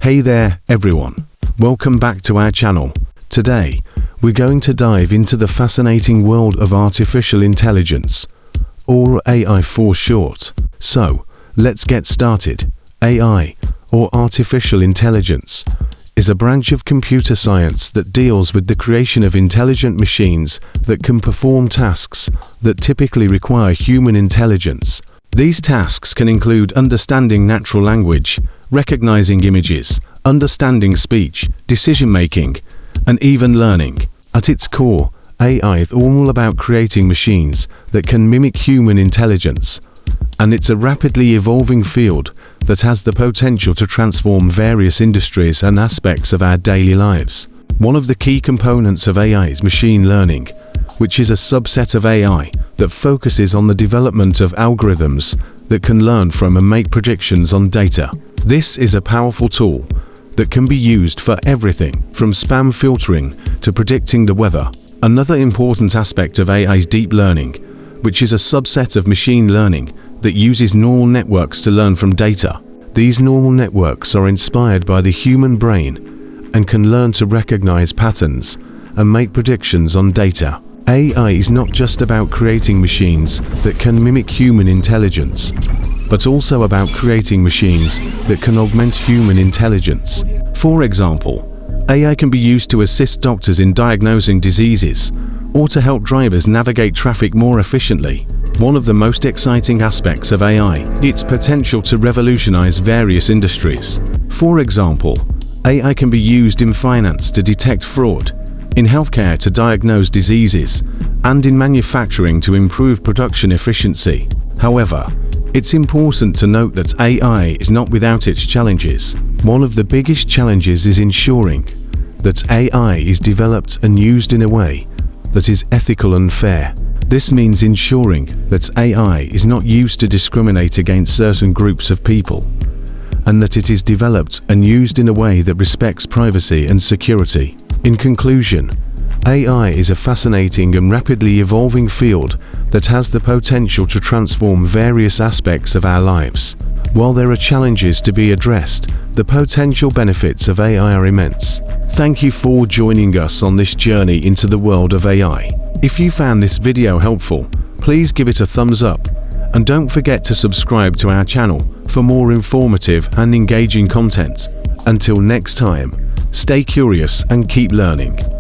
Hey there, everyone. Welcome back to our channel. Today, we're going to dive into the fascinating world of artificial intelligence, or AI for short. So, let's get started. AI, or artificial intelligence, is a branch of computer science that deals with the creation of intelligent machines that can perform tasks that typically require human intelligence. These tasks can include understanding natural language, recognizing images, understanding speech, decision-making, and even learning. At its core, AI is all about creating machines that can mimic human intelligence, and it's a rapidly evolving field that has the potential to transform various industries and aspects of our daily lives. One of the key components of AI is machine learning, which is a subset of AI that focuses on the development of algorithms that can learn from and make predictions on data. This is a powerful tool that can be used for everything from spam filtering to predicting the weather. Another important aspect of AI is deep learning, which is a subset of machine learning that uses neural networks to learn from data. These neural networks are inspired by the human brain and can learn to recognize patterns and make predictions on data. AI is not just about creating machines that can mimic human intelligence, but also about creating machines that can augment human intelligence. For example, AI can be used to assist doctors in diagnosing diseases or to help drivers navigate traffic more efficiently. One of the most exciting aspects of AI is its potential to revolutionize various industries. For example, AI can be used in finance to detect fraud, in healthcare to diagnose diseases, and in manufacturing to improve production efficiency. However, it's important to note that AI is not without its challenges. One of the biggest challenges is ensuring that AI is developed and used in a way that is ethical and fair. This means ensuring that AI is not used to discriminate against certain groups of people, and that it is developed and used in a way that respects privacy and security. In conclusion, AI is a fascinating and rapidly evolving field that has the potential to transform various aspects of our lives. While there are challenges to be addressed, the potential benefits of AI are immense. Thank you for joining us on this journey into the world of AI. If you found this video helpful, please give it a thumbs up, and don't forget to subscribe to our channel for more informative and engaging content. Until next time, stay curious and keep learning.